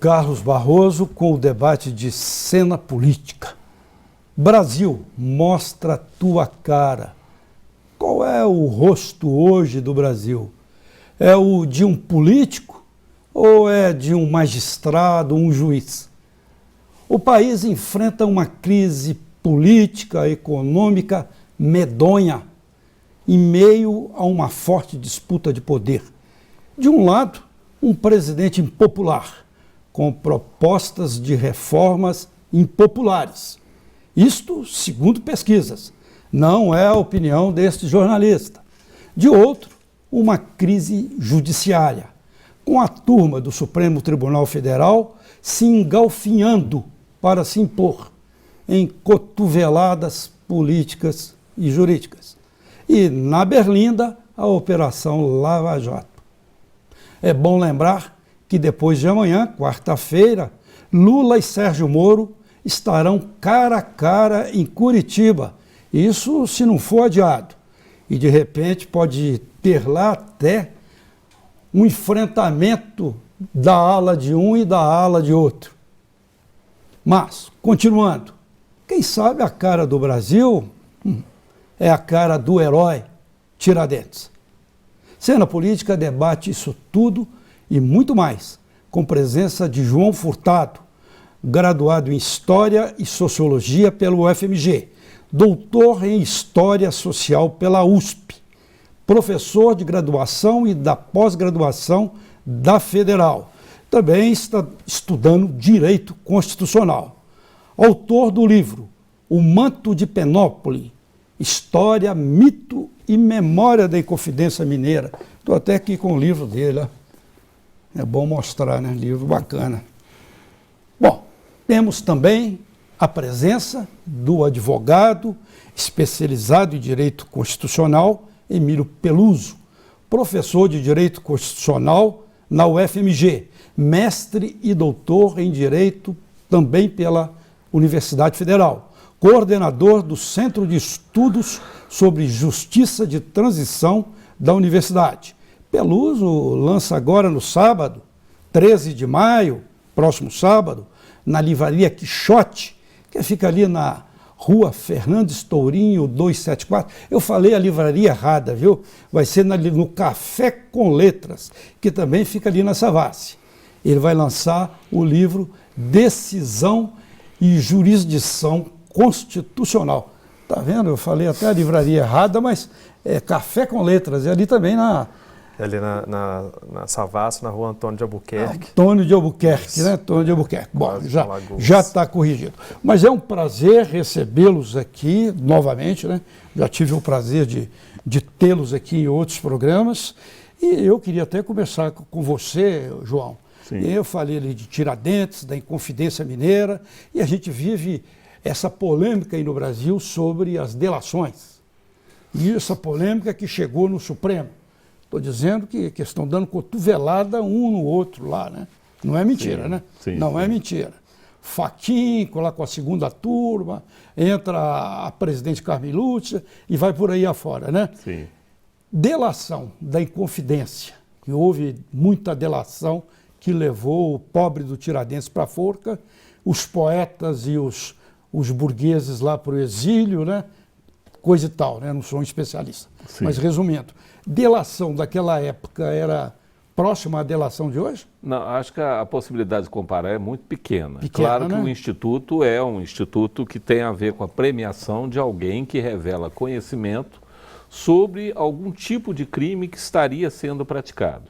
Carlos Barroso com o debate de cena política. Brasil, mostra a tua cara. Qual é o rosto hoje do Brasil? É o de um político ou é de um magistrado, um juiz? O país enfrenta uma crise política, econômica medonha, em meio a uma forte disputa de poder. De um lado, um presidente impopular, com propostas de reformas impopulares. Isto segundo pesquisas, não é a opinião deste jornalista. De outro, uma crise judiciária, com a turma do Supremo Tribunal Federal se engalfinhando para se impor em cotoveladas políticas e jurídicas. E, na berlinda, a Operação Lava Jato. É bom lembrar que depois de amanhã, quarta-feira, Lula e Sérgio Moro estarão cara a cara em Curitiba. Isso se não for adiado. E, de repente, pode ter lá até um enfrentamento da ala de um e da ala de outro. Mas, continuando, quem sabe a cara do Brasil é a cara do herói Tiradentes. Cena Política debate isso tudo e muito mais, com presença de João Furtado, graduado em História e Sociologia pelo UFMG, doutor em História Social pela USP, professor de graduação e da pós-graduação da Federal. Também está estudando Direito Constitucional. Autor do livro O Manto de Penópolis, História, Mito e Memória da Inconfidência Mineira. Estou até aqui com o livro dele. Ó. É bom mostrar, né? Livro bacana. Bom, temos também a presença do advogado especializado em Direito Constitucional, Emílio Peluso, professor de Direito Constitucional na UFMG, mestre e doutor em Direito também pela Universidade Federal, coordenador do Centro de Estudos sobre Justiça de Transição da Universidade. Peluso lança agora no sábado, 13 de maio, próximo sábado, na Livraria Quixote, que fica ali na Rua Fernandes Tourinho 274. Eu falei a livraria errada, viu? Vai ser no Café com Letras, que também fica ali na Savassi. Ele vai lançar o livro Decisão e Jurisdição Constitucional. Tá vendo? Eu falei até a livraria errada, mas é Café com Letras, é ali também na... É ali na Savassi, na Rua Antônio de Albuquerque. Antônio de Albuquerque, né? Antônio de Albuquerque. Bom, já está corrigido. Mas é um prazer recebê-los aqui novamente, né? Já tive o prazer de tê-los aqui em outros programas. E eu queria até começar com você, João. Sim. Eu falei ali de Tiradentes, da Inconfidência Mineira, e a gente vive essa polêmica aí no Brasil sobre as delações. E essa polêmica que chegou no Supremo. Estou dizendo que estão dando cotovelada um no outro lá, né? Não é mentira, né? Sim, não é mentira. Faquin, lá com a segunda turma, entra a presidente Carmen Lúcia e vai por aí afora, né? Sim. Delação da Inconfidência, que houve muita delação que levou o pobre do Tiradentes para a forca, os poetas e os burgueses lá para o exílio, né? Coisa e tal, né? Não sou um especialista. Sim. Mas resumindo, delação daquela época era próxima à delação de hoje? Não, acho que a possibilidade de comparar é muito pequena. Claro que, né? O Instituto é um instituto que tem a ver com a premiação de alguém que revela conhecimento sobre algum tipo de crime que estaria sendo praticado.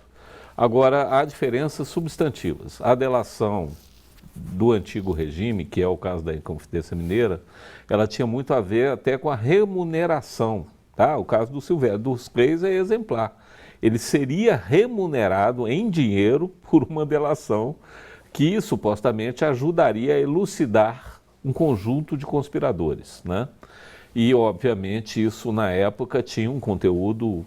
Agora, há diferenças substantivas. A delação do antigo regime, que é o caso da Inconfidência Mineira, ela tinha muito a ver até com a remuneração. Tá? O caso do Silvério dos Reis é exemplar. Ele seria remunerado em dinheiro por uma delação que supostamente ajudaria a elucidar um conjunto de conspiradores, né? E, obviamente, isso na época tinha um conteúdo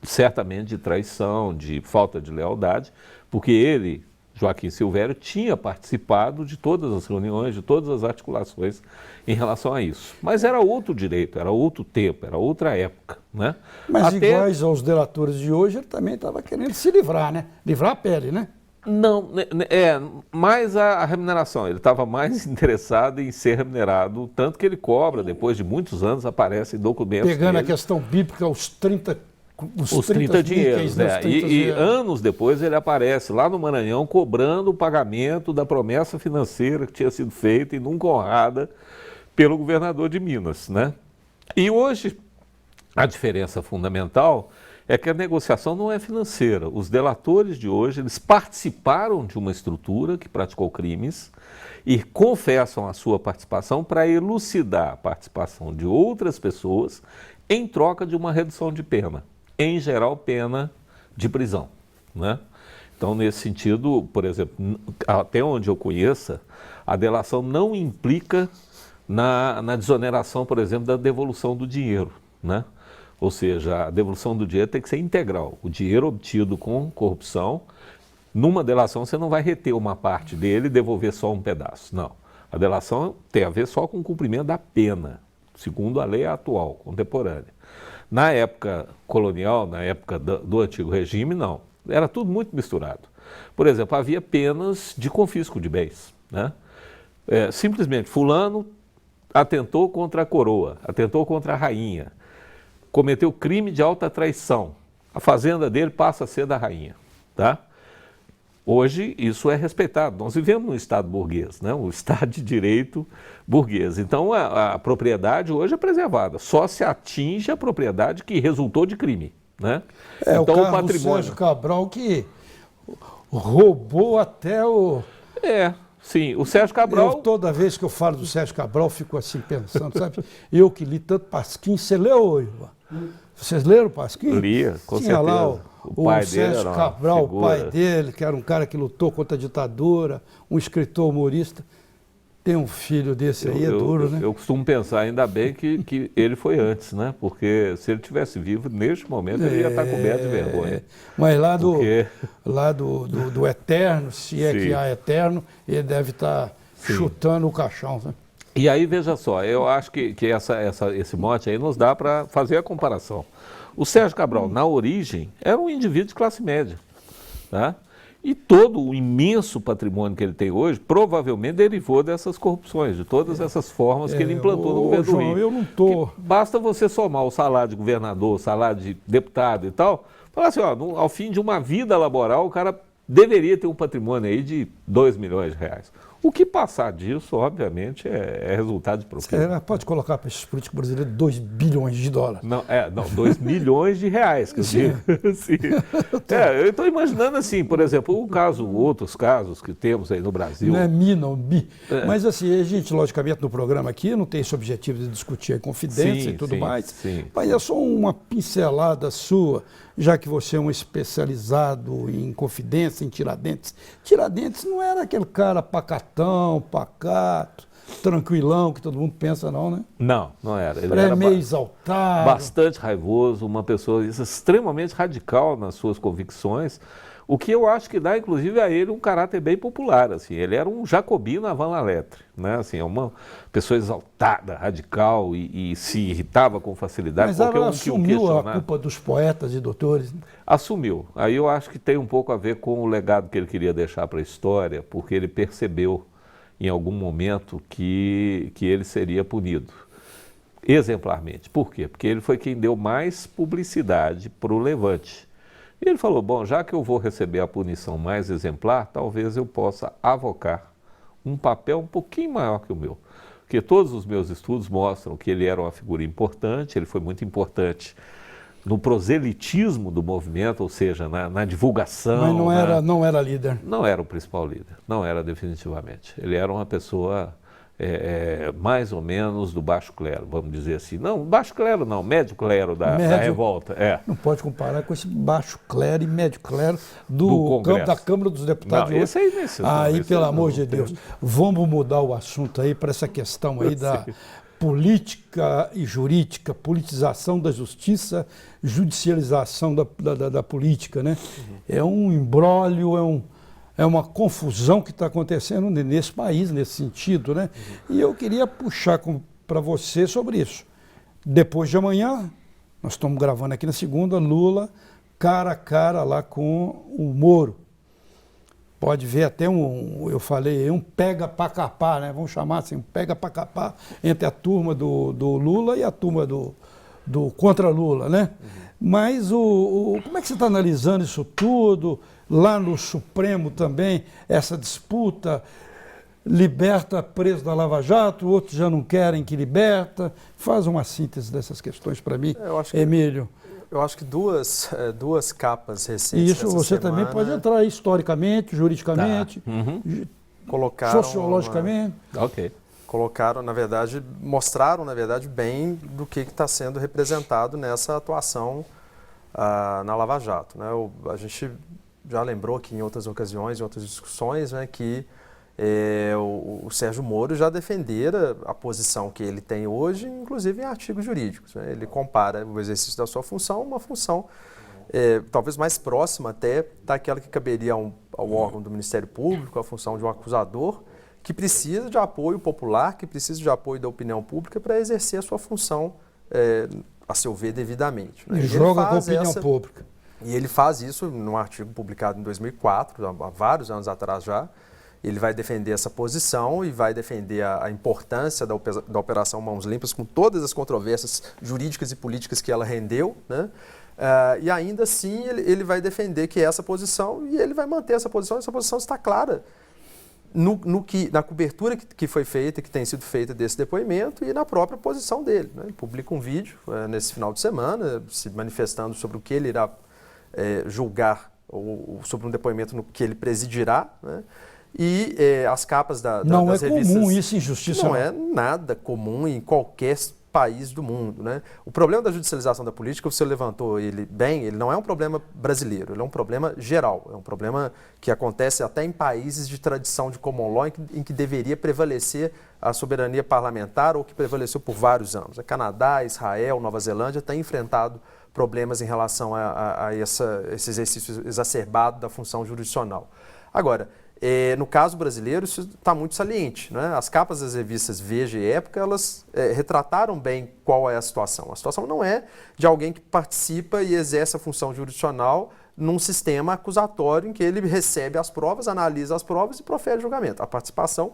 certamente de traição, de falta de lealdade, porque ele, Joaquim Silvério, tinha participado de todas as reuniões, de todas as articulações em relação a isso. Mas era outro direito, era outro tempo, era outra época, né? Mas iguais aos delatores de hoje, ele também estava querendo se livrar, né? Livrar a pele, né? Não, mais a remuneração. Ele estava mais interessado em ser remunerado, tanto que ele cobra, depois de muitos anos, aparece em documentos Pegando dele, a questão bíblica, os 30 dinheiros. né? E anos depois ele aparece lá no Maranhão cobrando o pagamento da promessa financeira que tinha sido feita e nunca honrada pelo governador de Minas, né? E hoje a diferença fundamental é que a negociação não é financeira. Os delatores de hoje, eles participaram de uma estrutura que praticou crimes e confessam a sua participação para elucidar a participação de outras pessoas em troca de uma redução de pena. Em geral, pena de prisão, né? Então, nesse sentido, por exemplo, até onde eu conheça, a delação não implica na desoneração, por exemplo, da devolução do dinheiro, né? Ou seja, a devolução do dinheiro tem que ser integral. O dinheiro obtido com corrupção, numa delação você não vai reter uma parte dele e devolver só um pedaço. Não. A delação tem a ver só com o cumprimento da pena, segundo a lei atual, contemporânea. Na época colonial, na época do antigo regime, não. Era tudo muito misturado. Por exemplo, havia penas de confisco de bens, né? Simplesmente, fulano atentou contra a coroa, atentou contra a rainha, cometeu crime de alta traição. A fazenda dele passa a ser da rainha, tá? Hoje isso é respeitado. Nós vivemos num Estado burguês, né? Um Estado de direito burguês. Então a propriedade hoje é preservada. Só se atinge a propriedade que resultou de crime, né? Então o patrimônio. Sérgio Cabral que roubou até o... Sim, o Sérgio Cabral... Toda vez que eu falo do Sérgio Cabral, fico assim pensando, sabe? Eu que li tanto Pasquim, você leu, Ivan? Vocês leram Pasquim? Lia, com Tinha certeza. Lá o pai Sérgio dele Cabral, o pai dele, que era um cara que lutou contra a ditadura, um escritor humorista. Tem um filho desse aí, é duro, né? Eu costumo pensar, ainda bem que ele foi antes, né? Porque se ele tivesse vivo, neste momento, ele ia estar coberto de vergonha. Mas lá do Eterno, se é que há Eterno, ele deve estar chutando o caixão, né? E aí, veja só, eu acho que esse mote aí nos dá para fazer a comparação. O Sérgio Cabral, na origem, era um indivíduo de classe média, tá? E todo o imenso patrimônio que ele tem hoje provavelmente derivou dessas corrupções, de todas essas formas que ele implantou no governo do Rio. Eu não tô... Basta você somar o salário de governador, o salário de deputado e tal, falar assim, ó, ao fim de uma vida laboral, o cara deveria ter um patrimônio aí de 2 milhões de reais. O que passar disso, obviamente, é resultado de propina. Pode colocar para esses políticos brasileiros 2 bilhões de dólares. Não, 2 milhões de reais, que eu digo. Sim. Eu estou imaginando assim, por exemplo, outros casos que temos aí no Brasil. Não é não bi. Mas assim, a gente, logicamente, no programa aqui não tem esse objetivo de discutir a confidência e tudo mais. Sim. Mas é só uma pincelada sua, já que você é um especializado em confidência, em Tiradentes. Tiradentes não era aquele cara pacatão, pacato, tranquilão, que todo mundo pensa não, né? Não era. Ele era meio exaltado. Bastante raivoso, uma pessoa extremamente radical nas suas convicções, o que eu acho que dá, inclusive, a ele um caráter bem popular, assim. Ele era um jacobino avant la lettre, né? Assim, é uma pessoa exaltada, radical e se irritava com facilidade. Mas ela assumiu a culpa dos poetas e doutores, né? Assumiu. Aí eu acho que tem um pouco a ver com o legado que ele queria deixar para a história, porque ele percebeu em algum momento que ele seria punido exemplarmente. Por quê? Porque ele foi quem deu mais publicidade para o Levante. E ele falou, bom, já que eu vou receber a punição mais exemplar, talvez eu possa avocar um papel um pouquinho maior que o meu. Porque todos os meus estudos mostram que ele era uma figura importante, ele foi muito importante no proselitismo do movimento, ou seja, na divulgação. Mas não era líder. Não era o principal líder, não era definitivamente. Ele era uma pessoa mais ou menos do baixo clero, vamos dizer assim. Não, baixo clero não, médio clero da revolta. Não pode comparar com esse baixo clero e médio clero da Câmara dos Deputados. Não, esse aí aí, pelo amor de Deus, vamos mudar o assunto aí para essa questão aí da política e jurídica, politização da justiça, judicialização da política, né? É um imbróglio, é uma confusão que está acontecendo nesse país, nesse sentido, né? E eu queria puxar para você sobre isso. Depois de amanhã, nós estamos gravando aqui na segunda, Lula cara a cara lá com o Moro. pode ver até eu falei, um pega para capar, né? Vamos chamar assim, um pega para capar entre a turma do Lula e a turma do contra Lula, né? Mas como é que você está analisando isso tudo? Lá no Supremo também, essa disputa, liberta preso da Lava Jato, outros já não querem que liberta. Faz uma síntese dessas questões para mim, Emílio. Eu acho que duas capas recentes. Isso você também pode entrar aí, historicamente, juridicamente, sociologicamente. Ok. Colocaram, na verdade, mostraram, na verdade, bem do que está sendo representado nessa atuação na Lava Jato, né? A gente já lembrou aqui em outras ocasiões, em outras discussões, né, que o Sérgio Moro já defendera a posição que ele tem hoje, inclusive em artigos jurídicos, né? Ele compara o exercício da sua função a uma função talvez mais próxima até daquela que caberia ao órgão do Ministério Público, a função de um acusador, que precisa de apoio popular, que precisa de apoio da opinião pública para exercer a sua função, a seu ver, devidamente, né? E joga com a opinião pública. E ele faz isso num artigo publicado em 2004, há vários anos atrás já. Ele vai defender essa posição e vai defender a importância da Operação Mãos Limpas, com todas as controvérsias jurídicas e políticas que ela rendeu, né? E ainda assim ele vai defender que essa posição, e ele vai manter essa posição está clara na cobertura que foi feita, que tem sido feita desse depoimento e na própria posição dele, né? Ele publica um vídeo nesse final de semana, se manifestando sobre o que ele irá julgar, ou sobre um depoimento no que ele presidirá, né? E as capas das revistas... Não é comum isso em justiça. Não é nada comum em qualquer país do mundo, né? O problema da judicialização da política, você levantou ele bem, ele não é um problema brasileiro, ele é um problema geral, é um problema que acontece até em países de tradição de common law em que deveria prevalecer a soberania parlamentar, ou que prevaleceu por vários anos. Canadá, Israel, Nova Zelândia têm enfrentado problemas em relação a esse exercício exacerbado da função jurisdicional. Agora, no caso brasileiro, isso está muito saliente, né? As capas das revistas Veja e Época, elas retrataram bem qual é a situação. A situação não é de alguém que participa e exerce a função jurisdicional num sistema acusatório em que ele recebe as provas, analisa as provas e profere julgamento. A participação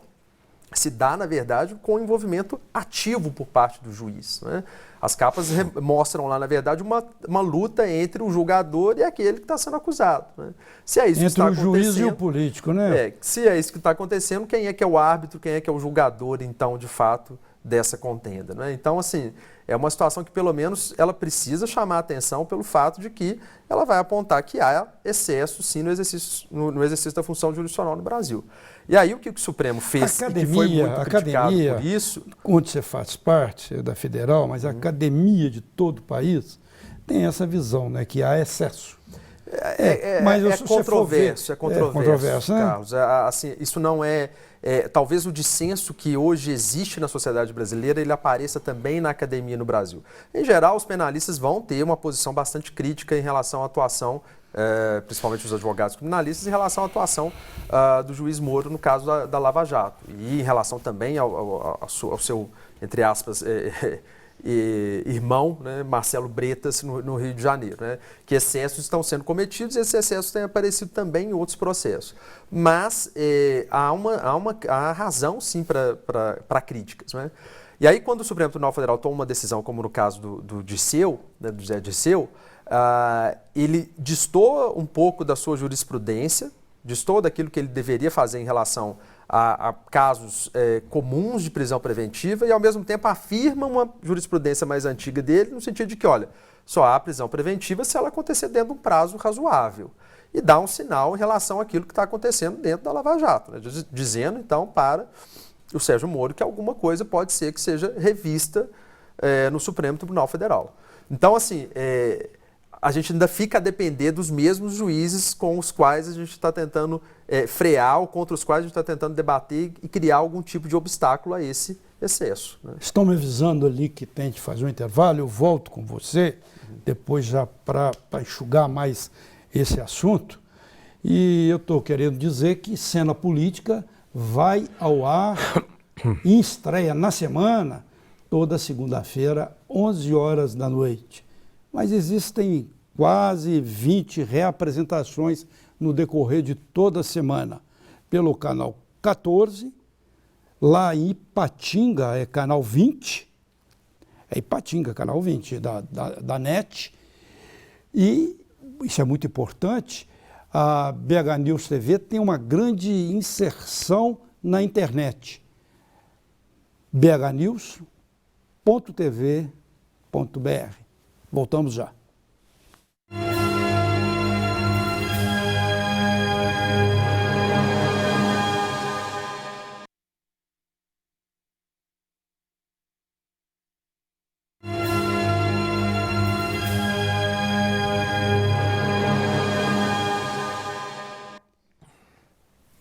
se dá, na verdade, com envolvimento ativo por parte do juiz, né? As capas mostram lá, na verdade, uma luta entre o julgador e aquele que está sendo acusado, né? Se é isso entre o juiz e o político, né? Se é isso que está acontecendo, quem é que é o árbitro, quem é que é o julgador, então, de fato, dessa contenda, né? Então, assim, é uma situação que, pelo menos, ela precisa chamar a atenção pelo fato de que ela vai apontar que há excesso, sim, no exercício da função jurisdicional no Brasil. E aí, o que o Supremo fez, que foi muito criticado por isso... Onde você faz parte da Federal, mas a academia de todo o país tem essa visão, né, que há excesso. Mas é controverso, né? Carlos. Assim, isso não talvez o dissenso que hoje existe na sociedade brasileira, ele apareça também na academia no Brasil. Em geral, os penalistas vão ter uma posição bastante crítica em relação à atuação, principalmente os advogados criminalistas, em relação à atuação do juiz Moro no caso da Lava Jato. E em relação também ao seu, entre aspas, irmão, né, Marcelo Bretas, no Rio de Janeiro, né, que excessos estão sendo cometidos e esses excessos têm aparecido também em outros processos. Mas há razão, sim, para críticas, né? E aí, quando o Supremo Tribunal Federal toma uma decisão, como no caso do Dirceu, né, do José Dirceu, ele destoa um pouco da sua jurisprudência, destoa daquilo que ele deveria fazer em relação a casos comuns de prisão preventiva e, ao mesmo tempo, afirma uma jurisprudência mais antiga dele, no sentido de que, olha, só há prisão preventiva se ela acontecer dentro de um prazo razoável. E dá um sinal em relação àquilo que está acontecendo dentro da Lava Jato, né? Dizendo, então, para o Sérgio Moro que alguma coisa pode ser que seja revista no Supremo Tribunal Federal. Então, assim, a gente ainda fica a depender dos mesmos juízes com os quais a gente está tentando frear ou contra os quais a gente está tentando debater e criar algum tipo de obstáculo a esse excesso, né? Estão me avisando ali que tem que fazer um intervalo, eu volto com você, depois já para enxugar mais esse assunto. E eu estou querendo dizer que Cena Política vai ao ar em estreia na semana, toda segunda-feira, 11 horas da noite. Mas existem quase 20 reapresentações no decorrer de toda a semana pelo canal 14, lá em Ipatinga é canal 20, é Ipatinga, canal 20 da NET, e isso é muito importante, a BH News TV tem uma grande inserção na internet, bhnews.tv.br. Voltamos já.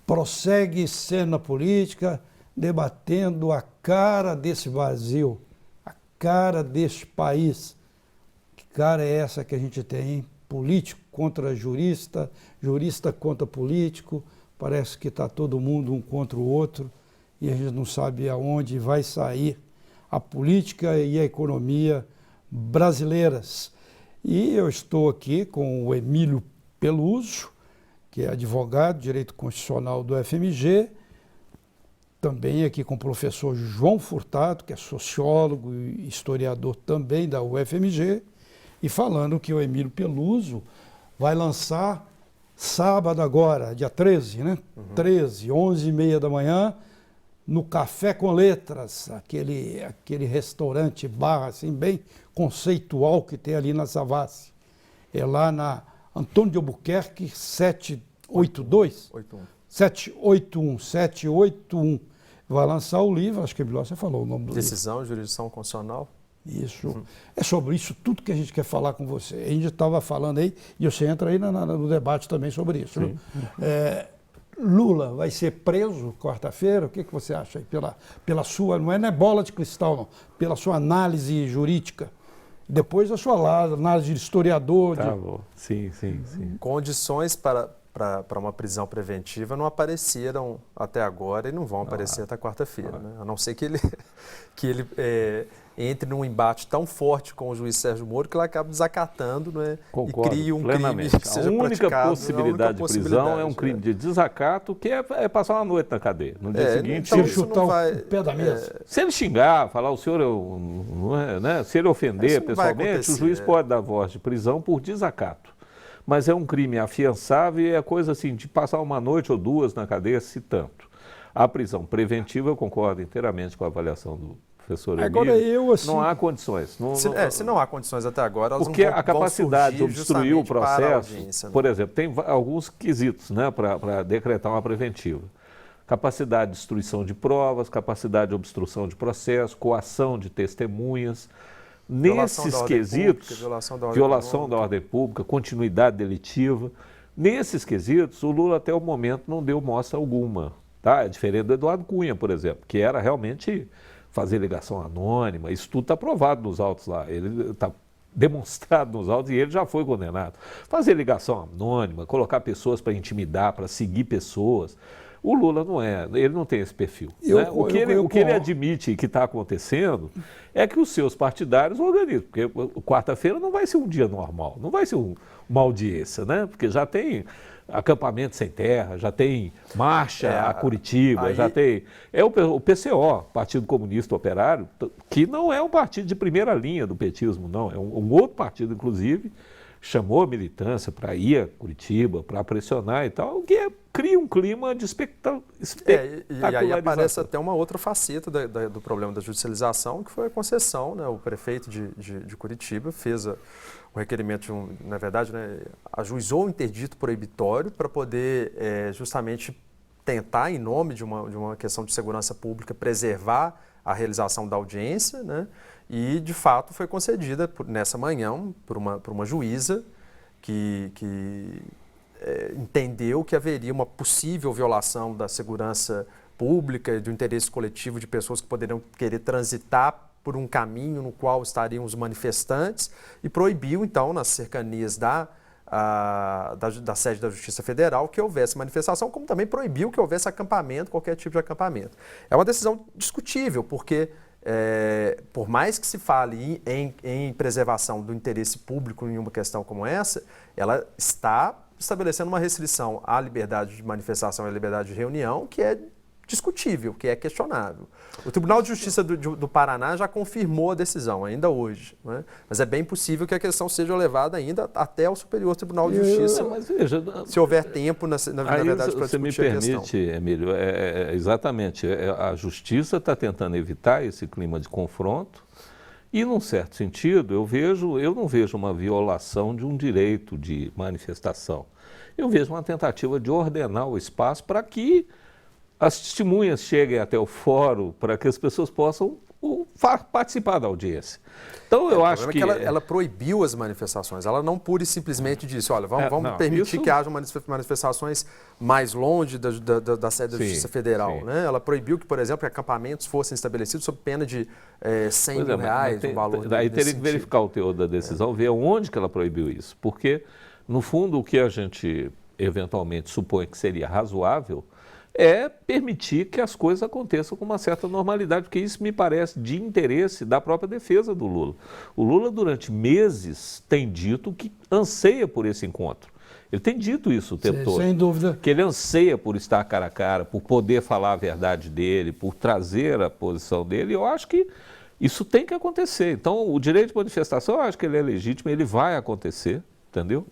Prossegue cena política, debatendo a cara desse Brasil, a cara deste país. Que cara é essa que a gente tem, hein? Político contra jurista, jurista contra político, parece que está todo mundo um contra o outro e a gente não sabe aonde vai sair a política e a economia brasileiras. E eu estou aqui com o Emílio Peluso, que é advogado de Direito Constitucional do FMG, também aqui com o professor João Furtado, que é sociólogo e historiador também da UFMG, e falando que o Emílio Peluso vai lançar sábado agora, dia 13, né? 13, 11h30 da manhã, no Café com Letras, aquele restaurante, bar, assim, bem conceitual que tem ali na Savassi. É lá na Antônio de Albuquerque, 782? 781. Vai lançar o livro, acho que você falou o nome do Decisão, livro. Jurisdição Constitucional. Isso. É sobre isso tudo que a gente quer falar com você. A gente estava falando aí, e você entra aí no debate também sobre isso. Né? Lula vai ser preso quarta-feira? O que você acha aí? Pela sua, não é bola de cristal, não, pela sua análise jurídica. Depois a sua análise de historiador. Tá bom. Sim. Condições para uma prisão preventiva não apareceram até agora e não vão aparecer até quarta-feira. Né? A não ser que ele entre num embate tão forte com o juiz Sérgio Moro que ele acaba desacatando, né? Concordo, e cria um plenamente. crime que seja a única praticado. possibilidade de prisão é um crime de desacato, que é passar uma noite na cadeia. No dia seguinte, então, se ele chutar o pé da mesa. Se ele xingar, falar o senhor, não é, né? Se ele ofender pessoalmente, o juiz pode dar voz de prisão por desacato. Mas é um crime afiançável e é coisa assim de passar uma noite ou duas na cadeia, se tanto. A prisão preventiva, eu concordo inteiramente com a avaliação do professor Emílio. Agora não há condições. Se não há condições até agora, elas porque não vão, a capacidade de obstruir o processo, né? por exemplo, tem alguns quesitos, né, para decretar uma preventiva. Capacidade de destruição de provas, capacidade de obstrução de processo, coação de testemunhas. Nesses quesitos, violação da ordem pública, continuidade delitiva, nesses quesitos, o Lula até o momento não deu mostra alguma. Tá? É diferente do Eduardo Cunha, por exemplo, que era realmente fazer ligação anônima, isso tudo está provado nos autos lá, ele está demonstrado nos autos e ele já foi condenado. Fazer ligação anônima, colocar pessoas para intimidar, para seguir pessoas. O Lula ele não tem esse perfil. Né? O que ele admite que está acontecendo é que os seus partidários organizam, porque quarta-feira não vai ser um dia normal, não vai ser uma audiência, né? Porque já tem acampamento sem terra, já tem marcha a Curitiba, já tem... o PCO, Partido Comunista Operário, que não é um partido de primeira linha do petismo, não, é um outro partido, inclusive, chamou a militância para ir a Curitiba, para pressionar e tal, o que cria um clima de espetacularização. E aí aparece até uma outra faceta do problema da judicialização, que foi a concessão, né? O prefeito de Curitiba fez o requerimento, na verdade, né, ajuizou um interdito proibitório para poder justamente tentar, em nome de uma questão de segurança pública, preservar a realização da audiência, né? E, de fato, foi concedida nessa manhã por uma juíza que entendeu que haveria uma possível violação da segurança pública e do interesse coletivo de pessoas que poderiam querer transitar por um caminho no qual estariam os manifestantes e proibiu, então, nas cercanias da sede da Justiça Federal que houvesse manifestação, como também proibiu que houvesse acampamento, qualquer tipo de acampamento. É uma decisão discutível, porque por mais que se fale em preservação do interesse público em uma questão como essa, ela está estabelecendo uma restrição à liberdade de manifestação e à liberdade de reunião que é discutível, que é questionável. O Tribunal de Justiça do Paraná já confirmou a decisão, ainda hoje, né? Mas é bem possível que a questão seja levada ainda até o Superior Tribunal de Justiça, mas veja, se houver tempo, na verdade, para discutir a questão. Você me permite, Emílio, exatamente, a Justiça está tentando evitar esse clima de confronto e, num certo sentido, eu não vejo uma violação de um direito de manifestação. Eu vejo uma tentativa de ordenar o espaço para que as testemunhas cheguem até o fórum, para que as pessoas possam participar da audiência. Então, eu acho que... ela proibiu as manifestações, ela não pura e simplesmente disse, olha, vamos permitir que haja manifestações mais longe da sede da Justiça Federal. Né? Ela proibiu que, por exemplo, acampamentos fossem estabelecidos sob pena de R$100 mil, um valor Aí teria que verificar o teor da decisão, ver onde que ela proibiu isso. Porque, no fundo, o que a gente eventualmente supõe que seria razoável é permitir que as coisas aconteçam com uma certa normalidade, porque isso me parece de interesse da própria defesa do Lula. O Lula, durante meses, tem dito que anseia por esse encontro. Ele tem dito isso o tempo todo. Sem dúvida. Que ele anseia por estar cara a cara, por poder falar a verdade dele, por trazer a posição dele. Eu acho que isso tem que acontecer. Então, o direito de manifestação, eu acho que ele é legítimo, ele vai acontecer. Entendeu?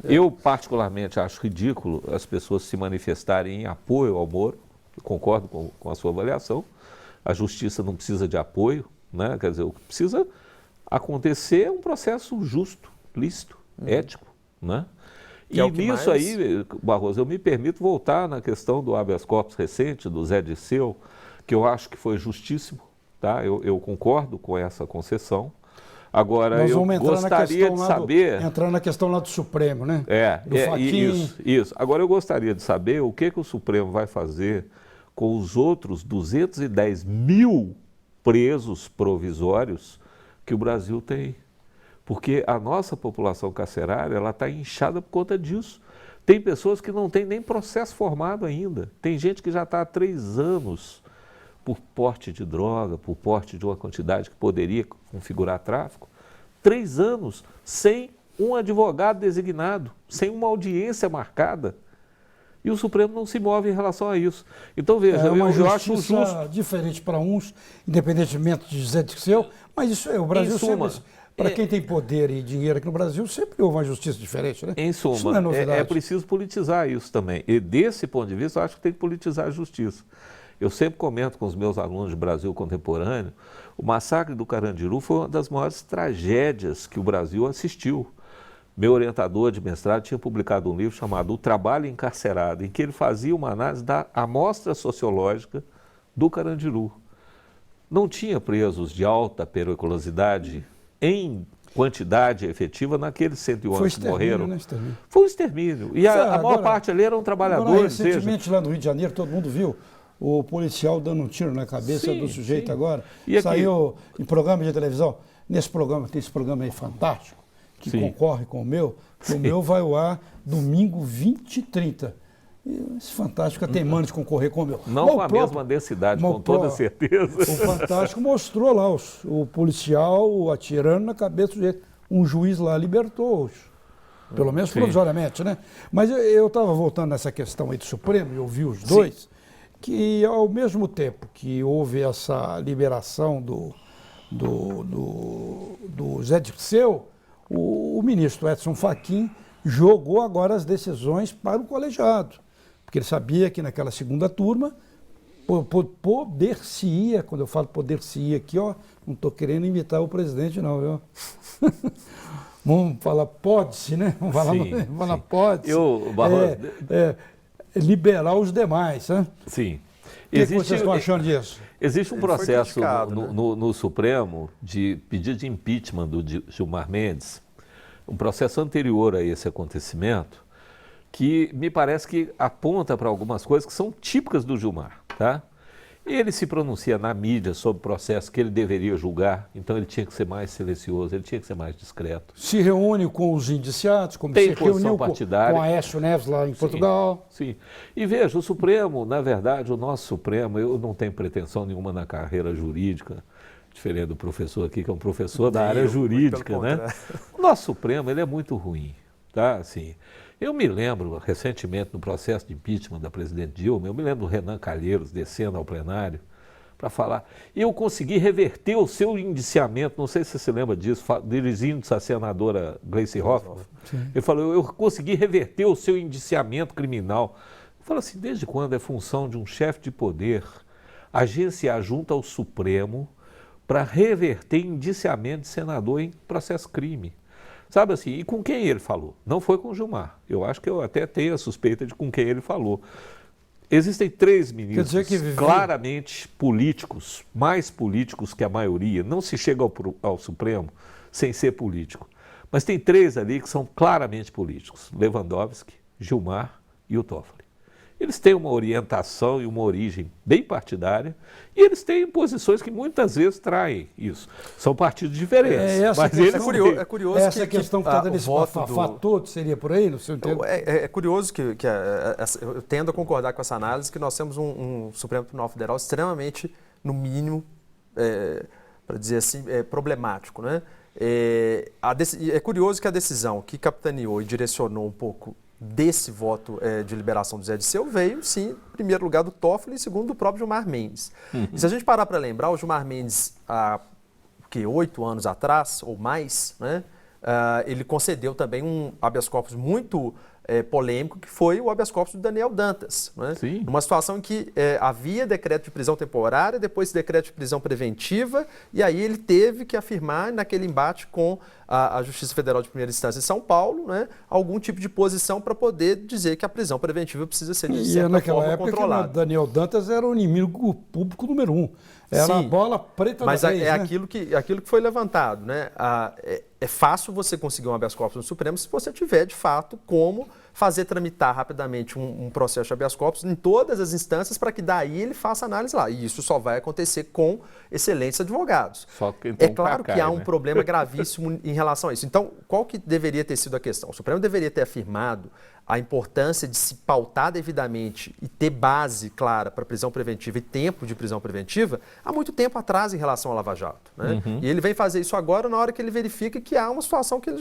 Eu, particularmente, acho ridículo as pessoas se manifestarem em apoio ao Moro. Eu concordo com a sua avaliação. A justiça não precisa de apoio, né? Quer dizer, o que precisa acontecer é um processo justo, lícito, ético, né? E nisso aí, Barroso, eu me permito voltar na questão do habeas corpus recente, do Zé Dirceu, que eu acho que foi justíssimo, tá? Eu concordo com essa concessão. Agora, eu gostaria de saber... Entrar na questão lá do Supremo, né? Isso. Agora, eu gostaria de saber o que o Supremo vai fazer com os outros 210 mil presos provisórios que o Brasil tem. Porque a nossa população carcerária, ela está inchada por conta disso. Tem pessoas que não têm nem processo formado ainda. Tem gente que já está há 3 anos por porte de droga, por porte de uma quantidade que poderia configurar tráfico, 3 anos sem um advogado designado, sem uma audiência marcada. E o Supremo não se move em relação a isso. Então, veja, eu acho justo. Diferente para uns, independentemente de Zé Dirceu, mas isso é o Brasil sempre. Para quem tem poder e dinheiro aqui no Brasil, sempre houve uma justiça diferente, né? Em suma, isso não é novidade. É preciso politizar isso também. E desse ponto de vista, eu acho que tem que politizar a justiça. Eu sempre comento com os meus alunos de Brasil contemporâneo, o massacre do Carandiru foi uma das maiores tragédias que o Brasil assistiu. Meu orientador de mestrado tinha publicado um livro chamado O Trabalho Encarcerado, em que ele fazia uma análise da amostra sociológica do Carandiru. Não tinha presos de alta periculosidade em quantidade efetiva naqueles 111 que morreram. Né, foi um extermínio. E a maior parte ali eram trabalhadores. Recentemente, lá no Rio de Janeiro, todo mundo viu o policial dando um tiro na cabeça do sujeito agora. Saiu em programa de televisão. Nesse programa, tem esse programa aí fantástico, que concorre com o meu. O meu vai ao ar domingo 20 e 30. E esse Fantástico fica teimando de concorrer com o meu. Não com a mesma densidade, com toda certeza. O Fantástico mostrou lá o policial atirando na cabeça do sujeito. Um juiz lá libertou-os. Pelo menos provisoriamente, né? Mas eu estava voltando nessa questão aí do Supremo, eu vi os dois, que ao mesmo tempo que houve essa liberação do Zé Dirceu, o ministro Edson Fachin jogou agora as decisões para o colegiado, porque ele sabia que naquela segunda turma poder-se-ia, quando eu falo poder-se-ia aqui, ó, não estou querendo imitar o presidente não, viu? Vamos falar pode-se, né? Vamos falar pode-se. Liberar os demais, né? Sim. O que vocês estão achando disso? Existe um processo no Supremo de pedido de impeachment do Gilmar Mendes, um processo anterior a esse acontecimento, que me parece que aponta para algumas coisas que são típicas do Gilmar, tá? Ele se pronuncia na mídia sobre o processo que ele deveria julgar, então ele tinha que ser mais silencioso, ele tinha que ser mais discreto. Se reúne com os indiciados, como se reuniu partidária. Com Aécio Neves lá em Portugal. Sim. E veja, o Supremo, na verdade, o nosso Supremo, eu não tenho pretensão nenhuma na carreira jurídica, diferente do professor aqui, que é um professor da área jurídica, né? O nosso Supremo, ele é muito ruim, tá? Assim, Eu me lembro, recentemente, no processo de impeachment da presidente Dilma, eu me lembro do Renan Calheiros descendo ao plenário para falar. Eu consegui reverter o seu indiciamento, não sei se você se lembra disso, dirigindo-se à senadora Gleice Hoffmann. Ele falou, eu consegui reverter o seu indiciamento criminal. Eu falo assim, desde quando é função de um chefe de poder agenciar junto ao Supremo para reverter indiciamento de senador em processo crime? Sabe assim, e com quem ele falou? Não foi com o Gilmar. Eu acho que eu até tenho a suspeita de com quem ele falou. Existem 3 ministros claramente políticos, mais políticos que a maioria. Não se chega ao Supremo sem ser político. Mas tem 3 ali que são claramente políticos. Lewandowski, Gilmar e o Toffoli. Eles têm uma orientação e uma origem bem partidária e eles têm posições que muitas vezes traem isso. São partidos diferentes. Mas eles é curioso essa questão que está dando esse bafafá todo seria por aí, no seu entendimento? É curioso que eu tendo a concordar com essa análise que nós temos um Supremo Tribunal Federal extremamente, no mínimo, para dizer assim, problemático, né? É curioso que a decisão que capitaneou e direcionou um pouco desse voto de liberação do Zé Dirceu veio, sim, em primeiro lugar do Toffoli e em segundo do próprio Gilmar Mendes. E se a gente parar para lembrar, o Gilmar Mendes, há 8 anos atrás, ou mais, né, ele concedeu também um habeas corpus muito polêmico, que foi o habeas corpus do Daniel Dantas. Né? Numa situação em que havia decreto de prisão temporária, depois decreto de prisão preventiva, e aí ele teve que afirmar, naquele embate com a Justiça Federal de Primeira Instância em São Paulo, né, algum tipo de posição para poder dizer que a prisão preventiva precisa ser de certa forma controlada. Que o Daniel Dantas era o inimigo público número 1. Era a bola preta mas da vez, né? aquilo que foi levantado. Né? É fácil você conseguir um habeas corpus no Supremo se você tiver, de fato, como fazer tramitar rapidamente um processo de habeas corpus em todas as instâncias para que daí ele faça análise lá. E isso só vai acontecer com excelentes advogados. Só que, então, é claro que há um problema gravíssimo em relação a isso. Então, qual que deveria ter sido a questão? O Supremo deveria ter afirmado a importância de se pautar devidamente e ter base clara para prisão preventiva e tempo de prisão preventiva há muito tempo atrás em relação ao Lava Jato. Né? E ele vem fazer isso agora na hora que ele verifica que há uma situação que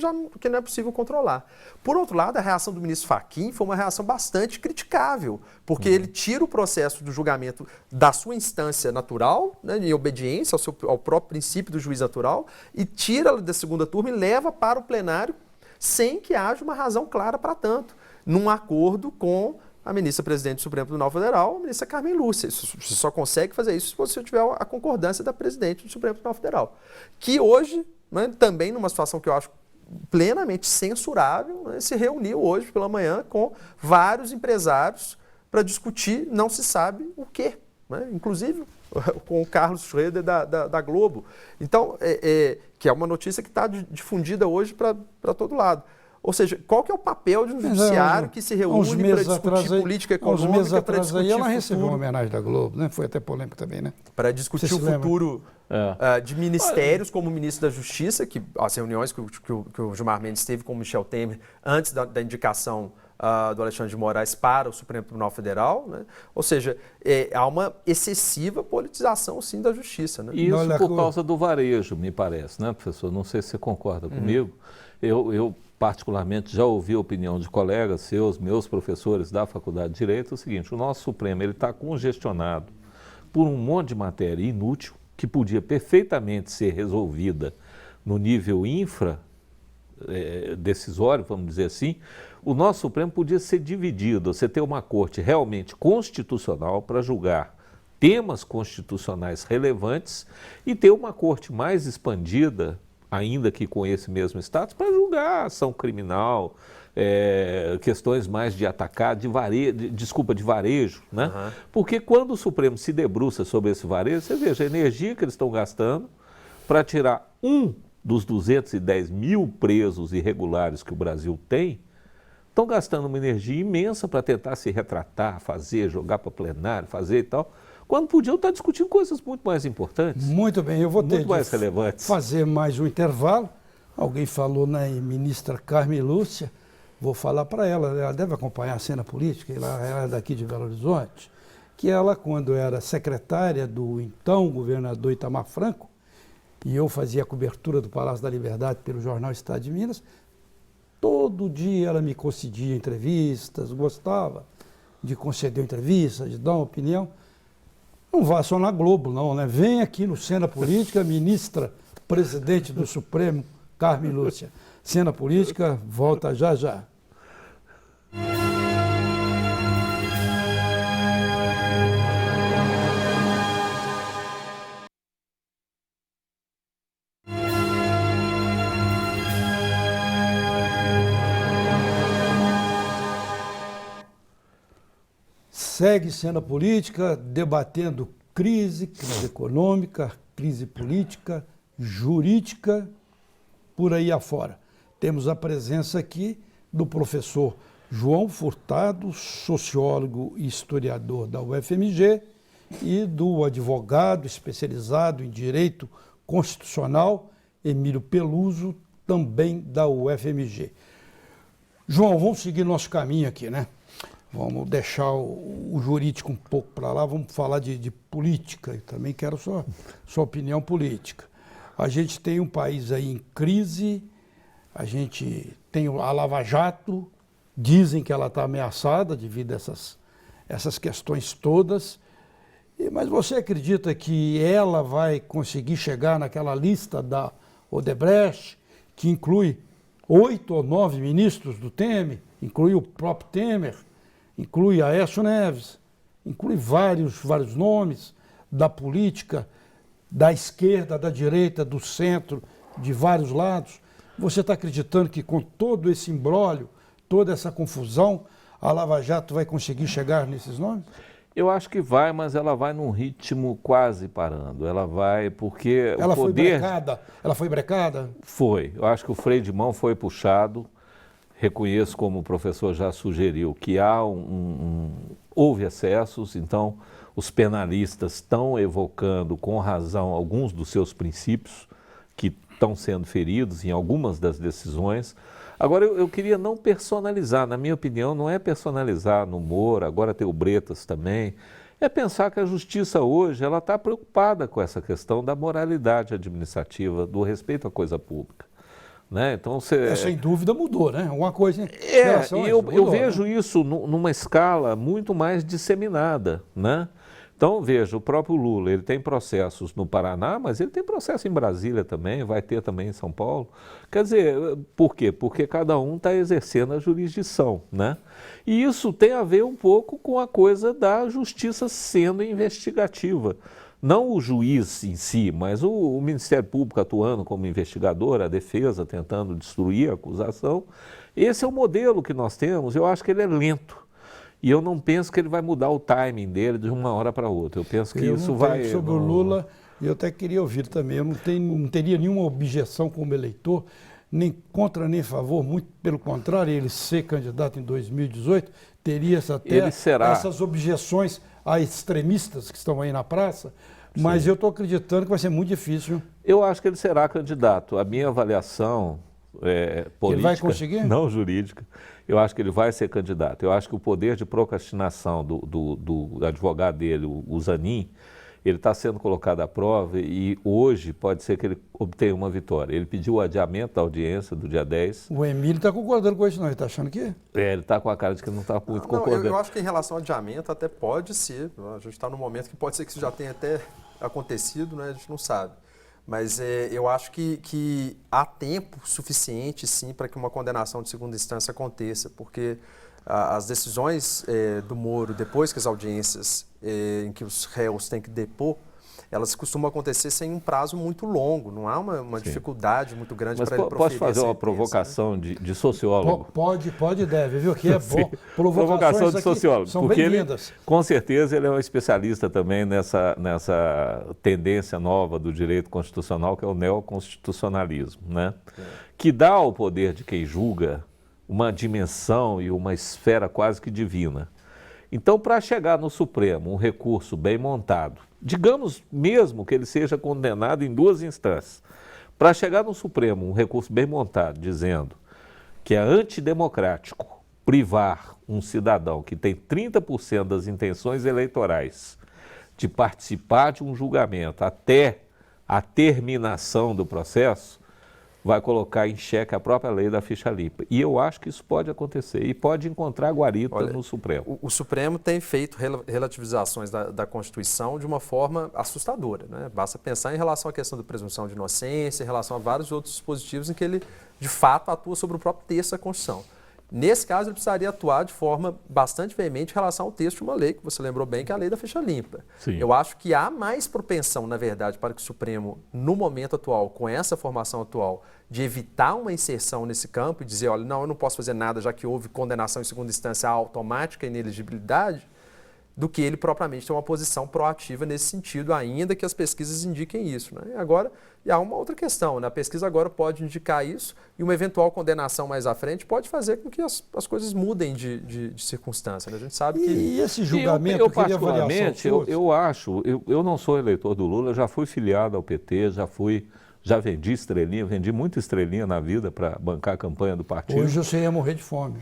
não é possível controlar. Por outro lado, a reação do ministro Fachin foi uma reação bastante criticável, porque ele tira o processo do julgamento da sua instância natural, né, em obediência ao próprio princípio do juiz natural, e tira da segunda turma e leva para o plenário sem que haja uma razão clara para tanto, num acordo com a ministra-presidente do Supremo Tribunal Federal, a ministra Carmen Lúcia. Você só consegue fazer isso se você tiver a concordância da presidente do Supremo Tribunal Federal. Que hoje, né, também numa situação que eu acho plenamente censurável, né, se reuniu hoje pela manhã com vários empresários para discutir não se sabe o quê. Né? Inclusive com o Carlos Schroeder da Globo. Então, que é uma notícia que está difundida hoje para todo lado. Ou seja, qual que é o papel de um judiciário que se reúne para discutir política econômica? Uns meses atrás aí ela recebeu uma homenagem da Globo, né? Foi até polêmico também, né? Para discutir o futuro de ministérios, como o ministro da Justiça, que as reuniões que o Gilmar Mendes teve com o Michel Temer antes da indicação do Alexandre de Moraes para o Supremo Tribunal Federal, né? Ou seja, há uma excessiva politização, sim, da Justiça. Né? Isso por causa do varejo, me parece, né, professor? Não sei se você concorda comigo. Eu particularmente, já ouvi a opinião de colegas seus, meus professores da Faculdade de Direito, é o seguinte: o nosso Supremo está congestionado por um monte de matéria inútil que podia perfeitamente ser resolvida no nível decisório, vamos dizer assim. O nosso Supremo podia ser dividido, você ter uma corte realmente constitucional para julgar temas constitucionais relevantes e ter uma corte mais expandida, ainda que com esse mesmo status, para julgar ação criminal, questões mais de atacar, de varejo, né? Porque quando o Supremo se debruça sobre esse varejo, você veja a energia que eles estão gastando para tirar um dos 210 mil presos irregulares que o Brasil tem, estão gastando uma energia imensa para tentar se retratar, jogar para plenário, fazer e tal, quando podiam estar discutindo coisas muito mais importantes. Muito bem, eu vou ter mais relevantes. Fazer mais um intervalo. Alguém falou na ministra Carmen Lúcia, vou falar para ela deve acompanhar a cena política, ela é daqui de Belo Horizonte, que ela, quando era secretária do então governador Itamar Franco, e eu fazia a cobertura do Palácio da Liberdade pelo jornal Estado de Minas, Todo dia ela me concedia entrevistas, gostava de conceder entrevistas, de dar uma opinião. Não vá só na Globo, não, né? Vem aqui no Cena Política, ministra, presidente do Supremo, Carmen Lúcia. Cena Política, volta já já. Segue Cena Política debatendo crise econômica, crise política, jurídica, por aí afora. Temos a presença aqui do professor João Furtado, sociólogo e historiador da UFMG, e do advogado especializado em Direito Constitucional, Emílio Peluso, também da UFMG. João, vamos seguir nosso caminho aqui, né? Vamos deixar o jurídico um pouco para lá, vamos falar de política. Eu também quero sua opinião política. A gente tem um país aí em crise, a gente tem a Lava Jato, dizem que ela está ameaçada devido a essas questões todas. Mas você acredita que ela vai conseguir chegar naquela lista da Odebrecht, que inclui 8 ou 9 ministros do Temer, inclui o próprio Temer, inclui Aécio Neves, inclui vários nomes da política, da esquerda, da direita, do centro, de vários lados. Você está acreditando que com todo esse imbróglio, toda essa confusão, a Lava Jato vai conseguir chegar nesses nomes? Eu acho que vai, mas ela vai num ritmo quase parando. Ela vai porque ela o poder... Ela foi brecada? Foi. Eu acho que o freio de mão foi puxado. Reconheço, como o professor já sugeriu, que houve excessos, então os penalistas estão evocando com razão alguns dos seus princípios que estão sendo feridos em algumas das decisões. Agora, eu queria não personalizar, na minha opinião, não é personalizar no Moro, agora tem o Bretas também, é pensar que a justiça hoje ela está preocupada com essa questão da moralidade administrativa, do respeito à coisa pública. Né? Então, sem dúvida mudou, né? Alguma coisa e eu vejo isso numa escala muito mais disseminada, né? Então, veja, o próprio Lula, ele tem processos no Paraná, mas ele tem processo em Brasília também, vai ter também em São Paulo. Quer dizer, por quê? Porque cada um está exercendo a jurisdição, né? E isso tem a ver um pouco com a coisa da justiça sendo investigativa. Não o juiz em si, mas o Ministério Público atuando como investigador, a defesa tentando destruir a acusação. Esse é o modelo que nós temos, eu acho que ele é lento. E eu não penso que ele vai mudar o timing dele de uma hora para outra. Eu penso que isso vai... Sobre o Lula, eu até queria ouvir também, eu não teria nenhuma objeção como eleitor, nem contra nem a favor, muito pelo contrário, ele ser candidato em 2018, teria essas objeções a extremistas que estão aí na praça, mas eu estou acreditando que vai ser muito difícil. Eu acho que ele será candidato. A minha avaliação política, ele vai conseguir? Não jurídica, eu acho que ele vai ser candidato. Eu acho que o poder de procrastinação do advogado dele, o Zanin, ele está sendo colocado à prova e hoje pode ser que ele obtenha uma vitória. Ele pediu o adiamento da audiência do dia 10. O Emílio está concordando com isso, não? Ele está achando que... ele está com a cara de que não está muito concordando. Eu acho que em relação ao adiamento até pode ser. A gente está num momento que pode ser que isso já tenha até acontecido, né? A gente não sabe. Mas eu acho que há tempo suficiente, sim, para que uma condenação de segunda instância aconteça, porque as decisões do Moro, depois que as audiências em que os réus têm que depor, elas costumam acontecer sem um prazo muito longo, não há uma dificuldade muito grande para ele proferir. Posso fazer uma provocação, né? de sociólogo? Pode e deve, viu? Que é bom. Provocação de sociólogo. São bem-vindas. Com certeza ele é um especialista também nessa tendência nova do direito constitucional, que é o neoconstitucionalismo, né? Que dá ao poder de quem julga uma dimensão e uma esfera quase que divina. Então, para chegar no Supremo, um recurso bem montado, digamos mesmo que ele seja condenado em 2 instâncias, para chegar no Supremo, um recurso bem montado, dizendo que é antidemocrático privar um cidadão que tem 30% das intenções eleitorais de participar de um julgamento até a terminação do processo, vai colocar em xeque a própria lei da ficha limpa. E eu acho que isso pode acontecer e pode encontrar guarita no Supremo. O Supremo tem feito relativizações da Constituição de uma forma assustadora, né? Basta pensar em relação à questão da presunção de inocência, em relação a vários outros dispositivos em que ele, de fato, atua sobre o próprio texto da Constituição. Nesse caso, ele precisaria atuar de forma bastante veemente em relação ao texto de uma lei, que você lembrou bem, que é a lei da ficha limpa. Sim. Eu acho que há mais propensão, na verdade, para que o Supremo, no momento atual, com essa formação atual, de evitar uma inserção nesse campo e dizer, olha, não, eu não posso fazer nada, já que houve condenação em segunda instância automática e inelegibilidade, do que ele propriamente ter uma posição proativa nesse sentido, ainda que as pesquisas indiquem isso, né? Agora, e há uma outra questão, né? A pesquisa agora pode indicar isso e uma eventual condenação mais à frente pode fazer com que as coisas mudem de circunstância, né? A gente sabe que... E esse julgamento, eu particularmente, eu acho, eu não sou eleitor do Lula, já fui filiado ao PT, já vendi estrelinha, vendi muita estrelinha na vida para bancar a campanha do partido. Hoje você ia morrer de fome.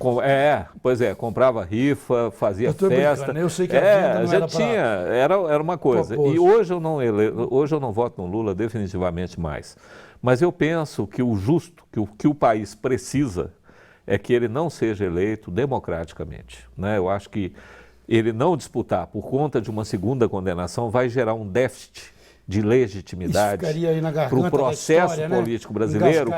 Pois é, comprava rifa, fazia festa. Eu sei que a já tinha, era uma coisa. E hoje eu não voto no Lula definitivamente mais. Mas eu penso que o justo, que o país precisa, é que ele não seja eleito democraticamente, né? Eu acho que ele não disputar por conta de uma segunda condenação vai gerar um déficit de legitimidade para o processo político brasileiro,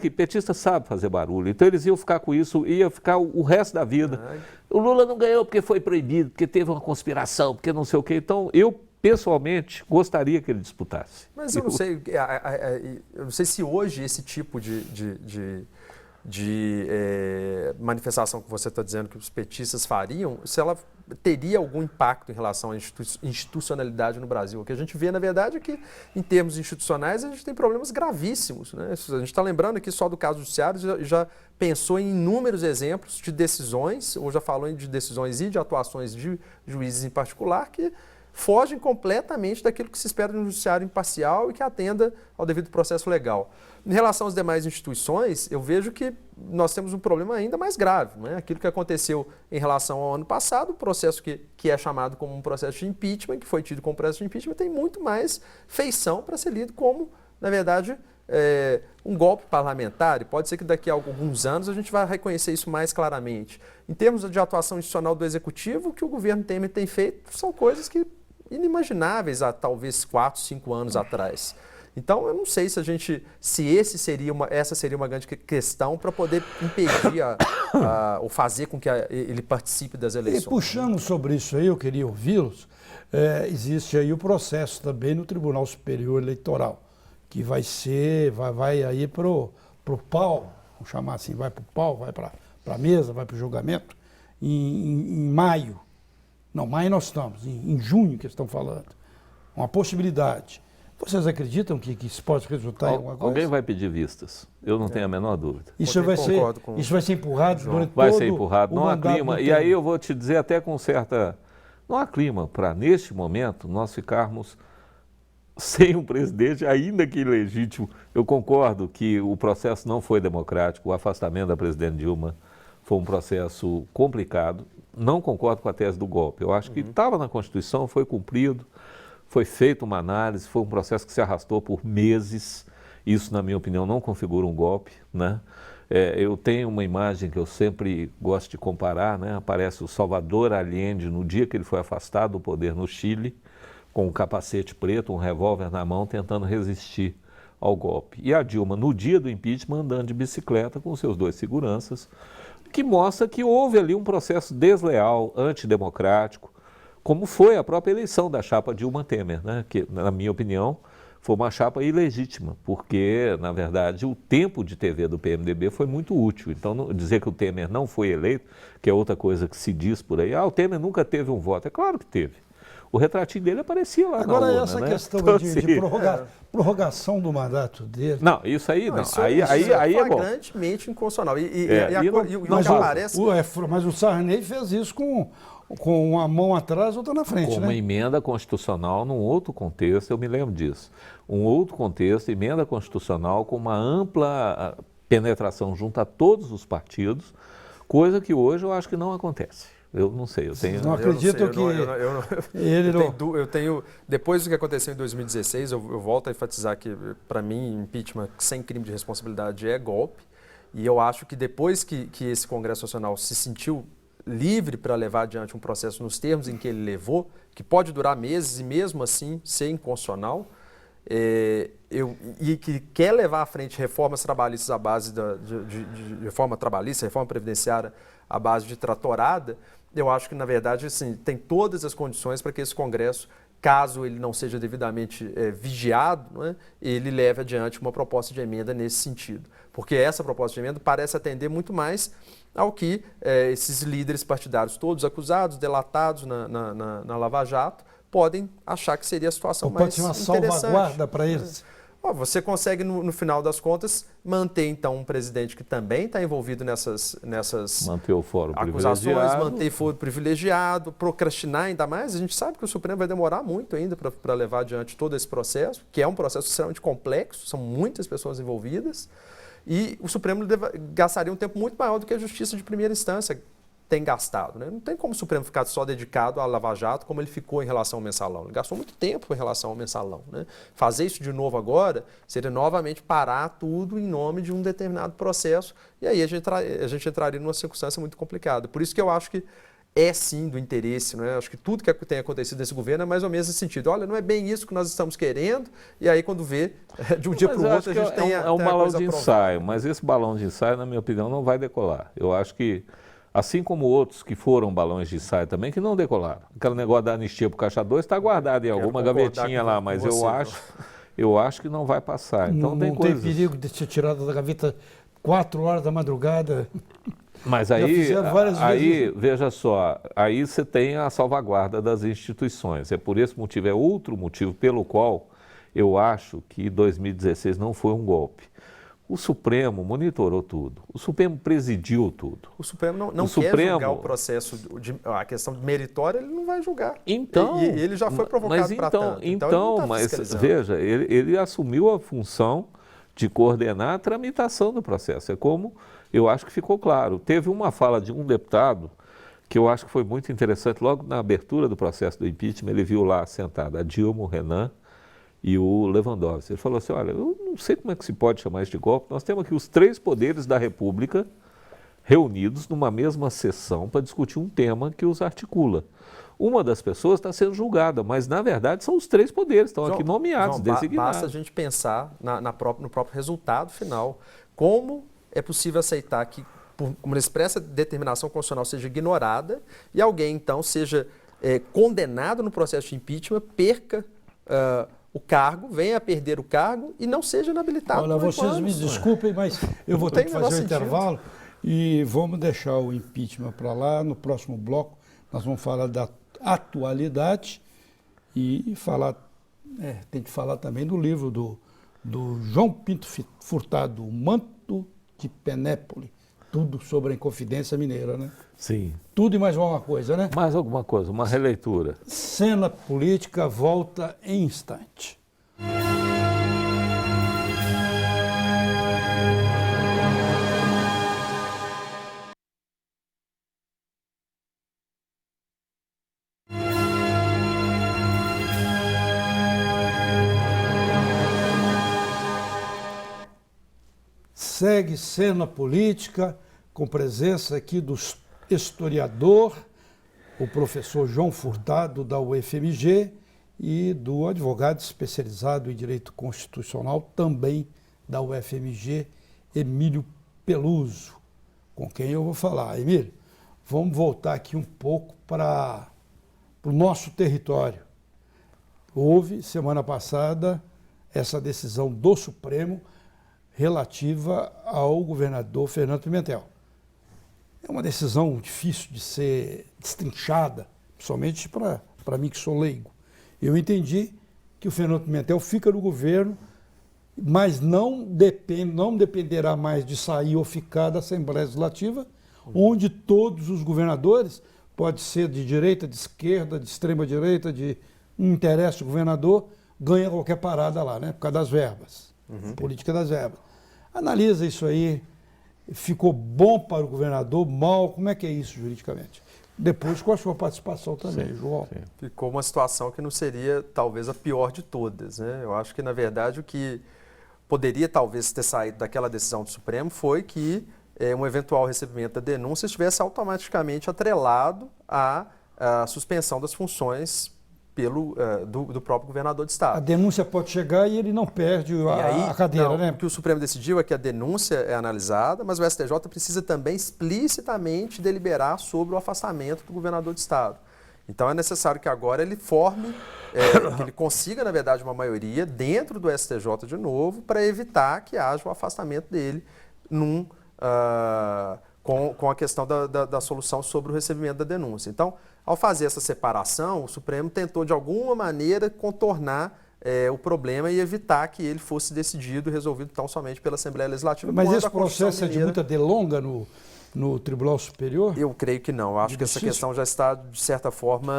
que petista sabe fazer barulho. Então eles iam ficar com isso, ia ficar o resto da vida. O Lula não ganhou porque foi proibido, porque teve uma conspiração, porque não sei o quê. Então eu, pessoalmente, gostaria que ele disputasse. Mas eu não sei se hoje esse tipo de manifestação que você está dizendo que os petistas fariam, se ela teria algum impacto em relação à institucionalidade no Brasil. O que a gente vê, na verdade, é que, em termos institucionais, a gente tem problemas gravíssimos, né? A gente está lembrando aqui só do caso judiciário, já pensou em inúmeros exemplos de decisões, ou já falou de decisões e de atuações de juízes em particular, que fogem completamente daquilo que se espera de um judiciário imparcial e que atenda ao devido processo legal. Em relação às demais instituições, eu vejo que nós temos um problema ainda mais grave, né? Aquilo que aconteceu em relação ao ano passado, o processo que é chamado como um processo de impeachment, que foi tido como processo de impeachment, tem muito mais feição para ser lido como, na verdade, um golpe parlamentar, e pode ser que daqui a alguns anos a gente vai reconhecer isso mais claramente. Em termos de atuação institucional do Executivo, o que o governo Temer tem feito são coisas que inimagináveis há talvez 4, 5 anos atrás. Então, eu não sei se essa seria uma grande questão para poder impedir ou fazer com que ele participe das eleições. E puxando sobre isso aí, eu queria ouvi-los, existe aí o processo também no Tribunal Superior Eleitoral, que vai aí para o pau, vamos chamar assim, vai para o pau, vai para a mesa, vai para o julgamento, em maio. Não, maio nós estamos, em junho que estão falando. Uma possibilidade. Vocês acreditam que isso pode resultar em alguma coisa? Alguém vai pedir vistas, eu não tenho a menor dúvida. Isso vai ser empurrado durante vai todo ser empurrado, não há clima. E aí eu vou te dizer até com certa... Não há clima para, neste momento, nós ficarmos sem um presidente, ainda que ilegítimo. Eu concordo que o processo não foi democrático, o afastamento da presidente Dilma foi um processo complicado. Não concordo com a tese do golpe. Eu acho que estava na Constituição, foi cumprido. Foi feita uma análise, foi um processo que se arrastou por meses. Isso, na minha opinião, não configura um golpe, né? Eu tenho uma imagem que eu sempre gosto de comparar, né? Aparece o Salvador Allende no dia que ele foi afastado do poder no Chile, com um capacete preto, um revólver na mão, tentando resistir ao golpe. E a Dilma, no dia do impeachment, andando de bicicleta com seus 2 seguranças, que mostra que houve ali um processo desleal, antidemocrático, como foi a própria eleição da chapa Dilma Temer, né? Que, na minha opinião, foi uma chapa ilegítima, porque, na verdade, o tempo de TV do PMDB foi muito útil. Então, dizer que o Temer não foi eleito, que é outra coisa que se diz por aí, o Temer nunca teve um voto. É claro que teve. O retratinho dele aparecia lá agora, na urna, essa né? questão então, de prorrogação do mandato dele... Não, isso aí não. Aí é bom. Flagrantemente inconstitucional. Mas o Sarney fez isso com uma mão atrás, outra na frente, com uma emenda constitucional num outro contexto, eu me lembro disso. Um outro contexto, emenda constitucional com uma ampla penetração junto a todos os partidos, coisa que hoje eu acho que não acontece. Eu não sei, eu tenho... Não acredito que ele não... Eu tenho, depois do que aconteceu em 2016, eu volto a enfatizar que, para mim, impeachment sem crime de responsabilidade é golpe. E eu acho que depois que esse Congresso Nacional se sentiu livre para levar adiante um processo nos termos em que ele levou, que pode durar meses e mesmo assim ser inconstitucional, e que quer levar à frente reformas trabalhistas à base de reforma trabalhista, reforma previdenciária à base de tratorada, eu acho que, na verdade, assim, tem todas as condições para que esse Congresso, caso ele não seja devidamente vigiado, não é, ele leve adiante uma proposta de emenda nesse sentido. Porque essa proposta de emenda parece atender muito mais ao que esses líderes partidários, todos acusados, delatados na Lava Jato, podem achar que seria a situação mais interessante. Pode ser uma salvaguarda para eles. Você consegue, no final das contas, manter, então, um presidente que também está envolvido nessas manter o fórum acusações, manter foro privilegiado, procrastinar ainda mais. A gente sabe que o Supremo vai demorar muito ainda para levar adiante todo esse processo, que é um processo extremamente complexo, são muitas pessoas envolvidas, e o Supremo gastaria um tempo muito maior do que a Justiça de primeira instância tem gastado, né? Não tem como o Supremo ficar só dedicado à Lava Jato como ele ficou em relação ao mensalão. Ele gastou muito tempo em relação ao mensalão, né? Fazer isso de novo agora seria novamente parar tudo em nome de um determinado processo, e aí a gente entraria numa circunstância muito complicada. Por isso que eu acho que é sim do interesse, né? Acho que tudo que tem acontecido nesse governo é mais ou menos nesse sentido. Olha, não é bem isso que nós estamos querendo, e aí quando vê, de um dia para o outro a gente tem a um balão de ensaio, mas esse balão de ensaio, na minha opinião, não vai decolar. Eu acho que assim como outros que foram balões de ensaio também, que não decolaram. Aquele negócio da anistia para o Caixa 2 está guardado em alguma gavetinha lá, mas eu acho que não vai passar. Então não tem perigo de ser tirado da gaveta 4 horas da madrugada. Mas aí veja só, aí você tem a salvaguarda das instituições. É por esse motivo, é outro motivo pelo qual eu acho que 2016 não foi um golpe. O Supremo monitorou tudo, o Supremo presidiu tudo. O Supremo não quer julgar o processo, a questão meritória, ele não vai julgar. Então, e ele já foi provocado para tanto. Então, mas veja, ele assumiu a função de coordenar a tramitação do processo. É como eu acho que ficou claro. Teve uma fala de um deputado que eu acho que foi muito interessante. Logo na abertura do processo do impeachment, ele viu lá sentada a Dilma, o Renan e o Lewandowski. Ele falou assim, olha, eu não sei como é que se pode chamar isso de golpe, nós temos aqui os 3 poderes da República reunidos numa mesma sessão para discutir um tema que os articula. Uma das pessoas está sendo julgada, mas na verdade são os 3 poderes, estão aqui nomeados, designados. Basta a gente pensar no próprio resultado final. Como é possível aceitar que, por uma expressa determinação constitucional, seja ignorada e alguém, então, seja condenado no processo de impeachment, perca o cargo, venha a perder o cargo e não seja inabilitado. Olha, vocês me desculpem, mas eu vou ter que fazer um intervalo e vamos deixar o impeachment para lá. No próximo bloco nós vamos falar da atualidade e tem que falar também do livro do João Pinto Furtado, O Manto de Penépole. Tudo sobre a Inconfidência Mineira, né? Sim. Tudo e mais alguma coisa, né? Mais alguma coisa, uma releitura. Cena Política volta em instante. Segue Cena Política, com presença aqui do historiador, o professor João Furtado, da UFMG, e do advogado especializado em Direito Constitucional, também da UFMG, Emílio Peluso, com quem eu vou falar. Emílio, vamos voltar aqui um pouco para o nosso território. Houve, semana passada, essa decisão do Supremo relativa ao governador Fernando Pimentel. É uma decisão difícil de ser destrinchada, principalmente para mim que sou leigo. Eu entendi que o Fernando Pimentel fica no governo, mas não dependerá mais de sair ou ficar da Assembleia Legislativa, onde todos os governadores, pode ser de direita, de esquerda, de extrema-direita, não interessa o governador, ganha qualquer parada lá, né? Por causa das verbas, política das verbas. Analisa isso aí, ficou bom para o governador, mal, como é que é isso juridicamente? depois com a sua participação também, João. Sim. Ficou uma situação que não seria talvez a pior de todas, né? Eu acho que, na verdade, o que poderia talvez ter saído daquela decisão do Supremo foi que um eventual recebimento da denúncia estivesse automaticamente atrelado à suspensão das funções do próprio governador de Estado. A denúncia pode chegar e ele não perde a cadeira, não, né? O que o Supremo decidiu é que a denúncia é analisada, mas o STJ precisa também explicitamente deliberar sobre o afastamento do governador de Estado. Então é necessário que agora ele forme, que ele consiga, na verdade, uma maioria dentro do STJ de novo para evitar que haja o afastamento dele com a questão da solução sobre o recebimento da denúncia. Então, ao fazer essa separação, o Supremo tentou, de alguma maneira, contornar o problema e evitar que ele fosse decidido e resolvido tão somente pela Assembleia Legislativa. Mas esse processo é de muita delonga no Tribunal Superior? Eu creio que não. Eu acho que essa questão já está, de certa forma,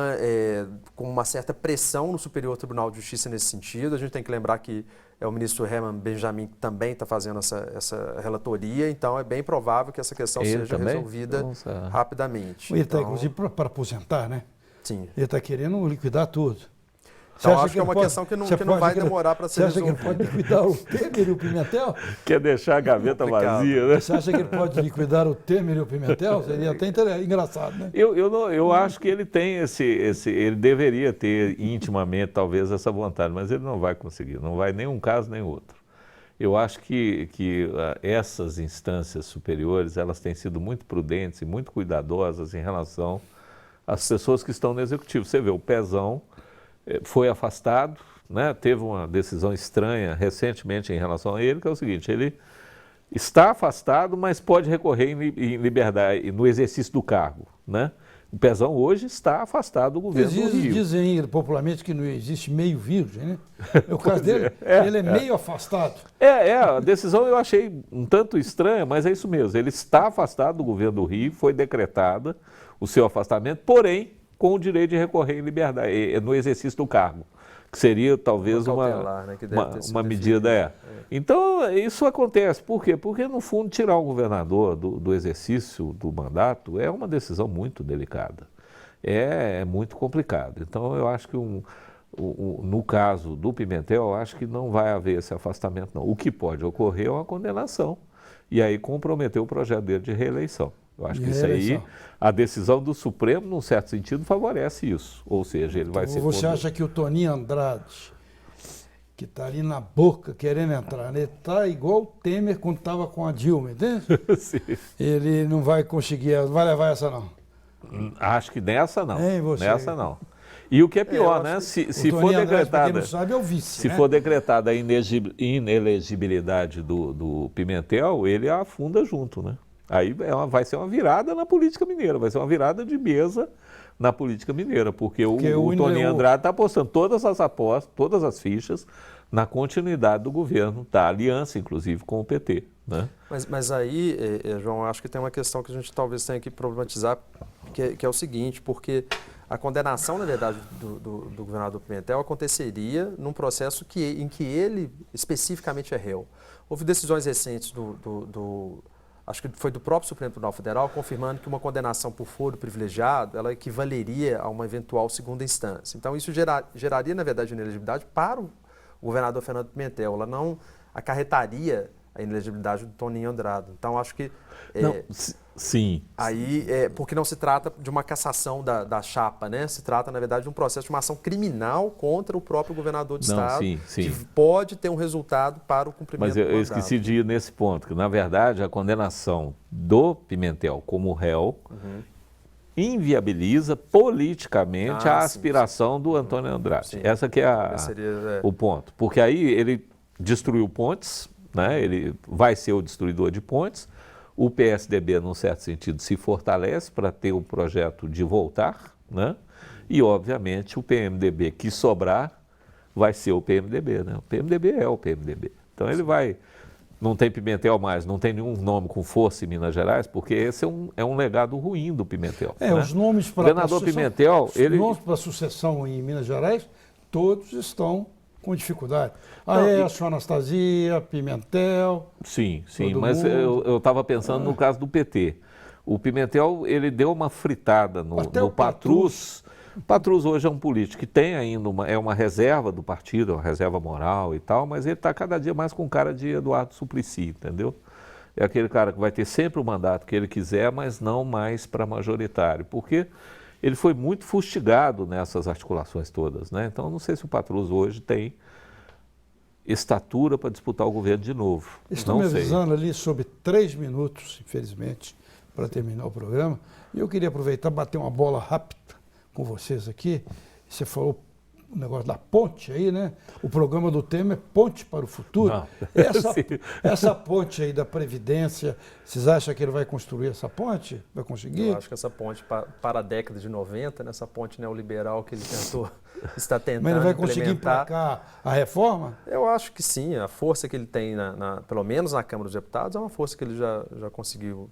com uma certa pressão no Superior Tribunal de Justiça nesse sentido. A gente tem que lembrar que o ministro Herman Benjamin que também está fazendo essa relatoria, então é bem provável que essa questão seja resolvida rapidamente. Ele está, inclusive, para aposentar, né? Sim. Ele está querendo liquidar tudo. Então, acho que é uma questão que não vai demorar para ser resolvida. Você acha que ele pode liquidar o Temer e o Pimentel? Quer deixar a gaveta vazia, né? Você acha que ele pode liquidar o Temer e o Pimentel? Seria até engraçado, né? Eu acho que ele tem ele deveria ter intimamente, talvez, essa vontade, mas ele não vai conseguir, não vai nem um caso nem outro. Eu acho que essas instâncias superiores, elas têm sido muito prudentes e muito cuidadosas em relação às pessoas que estão no Executivo. Você vê, o Pezão foi afastado, né? Teve uma decisão estranha recentemente em relação a ele, que é o seguinte, ele está afastado, mas pode recorrer em liberdade, no exercício do cargo, né? O Pezão hoje está afastado do governo do Rio. Dizem popularmente que não existe meio virgem, né? O caso dele, ele é meio afastado. A decisão eu achei um tanto estranha, mas é isso mesmo. Ele está afastado do governo do Rio, foi decretada o seu afastamento, porém, com o direito de recorrer em liberdade, no exercício do cargo, que seria talvez uma medida. Então, isso acontece. Por quê? Porque, no fundo, tirar um governador do exercício do mandato é uma decisão muito delicada. É muito complicado. Então, eu acho que no caso do Pimentel, eu acho que não vai haver esse afastamento, não. O que pode ocorrer é uma condenação e aí comprometer o projeto dele de reeleição. Eu acho que isso aí, a decisão do Supremo, num certo sentido, favorece isso. Ou seja, ele vai ser... Você acha que o Toninho Andrade, que está ali na boca querendo entrar, ele está igual o Temer quando estava com a Dilma, entende? Sim. Ele não vai conseguir, não vai levar essa não. Acho que nessa não. Nessa não. E o que é pior, né? Se for decretada, quem não sabe, é o vice, se for decretada a inelegibilidade do Pimentel, ele afunda junto, né? Aí vai ser uma virada na política mineira, vai ser uma virada de mesa na política mineira, porque o Toninho Andrade está apostando todas as apostas, todas as fichas na continuidade do governo, da aliança, inclusive, com o PT. Né? Mas aí, João, acho que tem uma questão que a gente talvez tenha que problematizar, que é o seguinte, porque a condenação, na verdade, do governador Pimentel aconteceria num processo em que ele especificamente é réu. Houve decisões recentes acho que foi do próprio Supremo Tribunal Federal, confirmando que uma condenação por foro privilegiado, ela equivaleria a uma eventual segunda instância. Então, isso geraria, na verdade, inelegibilidade para o governador Fernando Pimentel. Ela não acarretaria a inelegibilidade do Toninho Andrade. Então, acho que... Sim. Aí, porque não se trata de uma cassação da chapa, né? Se trata, na verdade, de um processo de uma ação criminal contra o próprio governador de Estado, que pode ter um resultado para o cumprimento do mandato. Mas eu esqueci de ir nesse ponto, que, na verdade, a condenação do Pimentel como réu inviabiliza politicamente a aspiração do Antônio Andrade. Sim. Essa que é o ponto. Porque aí ele destruiu pontes, né? Ele vai ser o destruidor de pontes. O PSDB, num certo sentido, se fortalece para ter o projeto de voltar, né? E, obviamente, o PMDB que sobrar vai ser o PMDB, né? O PMDB é o PMDB. Então, ele vai... Não tem Pimentel mais, não tem nenhum nome com força em Minas Gerais, porque esse é um legado ruim do Pimentel. Né? Os nomes para a sucessão em Minas Gerais, todos estão com dificuldade. Aécio, Anastasia, Pimentel... Sim, mas eu estava pensando no caso do PT. O Pimentel, ele deu uma fritada no Patrus. O Patrus hoje é um político que tem ainda uma reserva do partido, uma reserva moral e tal, mas ele está cada dia mais com cara de Eduardo Suplicy, entendeu? É aquele cara que vai ter sempre o mandato que ele quiser, mas não mais para majoritário, porque ele foi muito fustigado nessas articulações todas, né? Então, não sei se o Patrus hoje tem estatura para disputar o governo de novo. Estão me avisando ali sobre 3 minutos, infelizmente, para terminar o programa. E eu queria aproveitar e bater uma bola rápida com vocês aqui. Você falou o negócio da ponte aí, né? O programa do Temer é Ponte para o Futuro. Não. Essa ponte aí da Previdência, vocês acham que ele vai construir essa ponte? Vai conseguir? Eu acho que essa ponte para a década de 90, né, essa ponte neoliberal que ele está tentando Mas ele vai conseguir emplacar a reforma? Eu acho que sim. A força que ele tem, pelo menos na Câmara dos Deputados, é uma força que ele já conseguiu,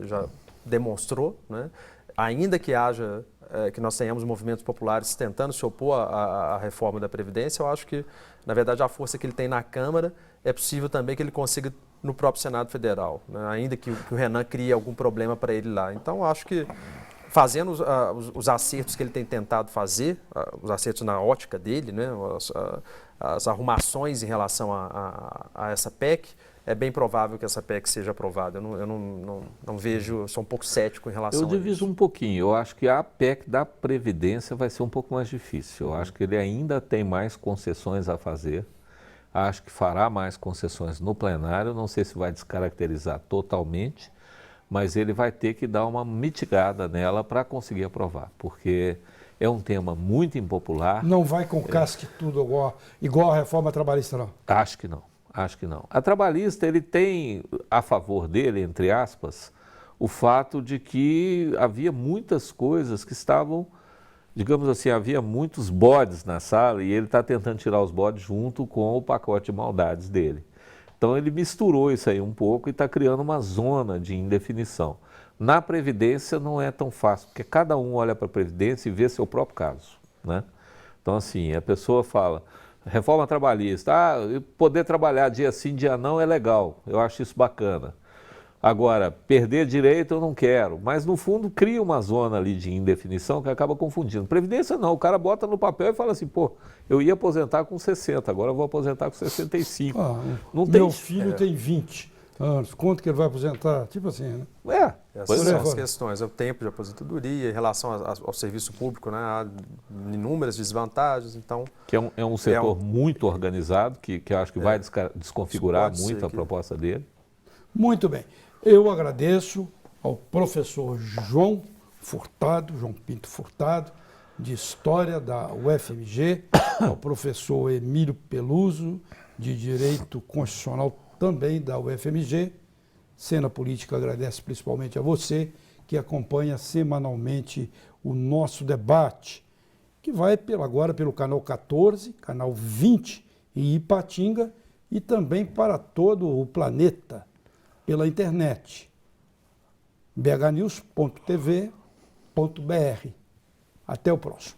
já demonstrou, né? Ainda que haja, que nós tenhamos movimentos populares tentando se opor à reforma da Previdência, eu acho que, na verdade, a força que ele tem na Câmara é possível também que ele consiga no próprio Senado Federal, né? Ainda que o Renan crie algum problema para ele lá. Então, eu acho que fazendo os acertos que ele tem tentado fazer, os acertos na ótica dele, né? As arrumações em relação a essa PEC, é bem provável que essa PEC seja aprovada. Eu não vejo, sou um pouco cético em relação a isso. Eu divido um pouquinho. Eu acho que a PEC da Previdência vai ser um pouco mais difícil. Eu acho que ele ainda tem mais concessões a fazer. Acho que fará mais concessões no plenário. Não sei se vai descaracterizar totalmente, mas ele vai ter que dar uma mitigada nela para conseguir aprovar, porque é um tema muito impopular. Não vai com casque tudo igual a reforma trabalhista, não? Acho que não. Acho que não. A trabalhista, ele tem a favor dele, entre aspas, o fato de que havia muitas coisas que estavam, digamos assim, havia muitos bodes na sala e ele está tentando tirar os bodes junto com o pacote de maldades dele. Então ele misturou isso aí um pouco e está criando uma zona de indefinição. Na Previdência não é tão fácil, porque cada um olha para a Previdência e vê seu próprio caso, né? Então assim, a pessoa fala... Reforma trabalhista, poder trabalhar dia sim, dia não é legal, eu acho isso bacana. Agora, perder direito eu não quero, mas no fundo cria uma zona ali de indefinição que acaba confundindo. Previdência não, o cara bota no papel e fala assim, pô, eu ia aposentar com 60, agora eu vou aposentar com 65. Não tem... Meu filho tem 20 anos, quanto que ele vai aposentar? Tipo assim, né? Essas são as questões, é o tempo de aposentadoria, em relação ao serviço público, né? Há inúmeras desvantagens, então... Que é um setor muito organizado, que eu acho que vai desconfigurar muito a proposta dele. Muito bem. Eu agradeço ao professor João Pinto Furtado, de História da UFMG, ao professor Emílio Peluso, de Direito Constitucional também da UFMG. Cena Política agradece principalmente a você que acompanha semanalmente o nosso debate, que vai agora pelo canal 14, canal 20 em Ipatinga e também para todo o planeta pela internet, bhnews.tv.br. Até o próximo.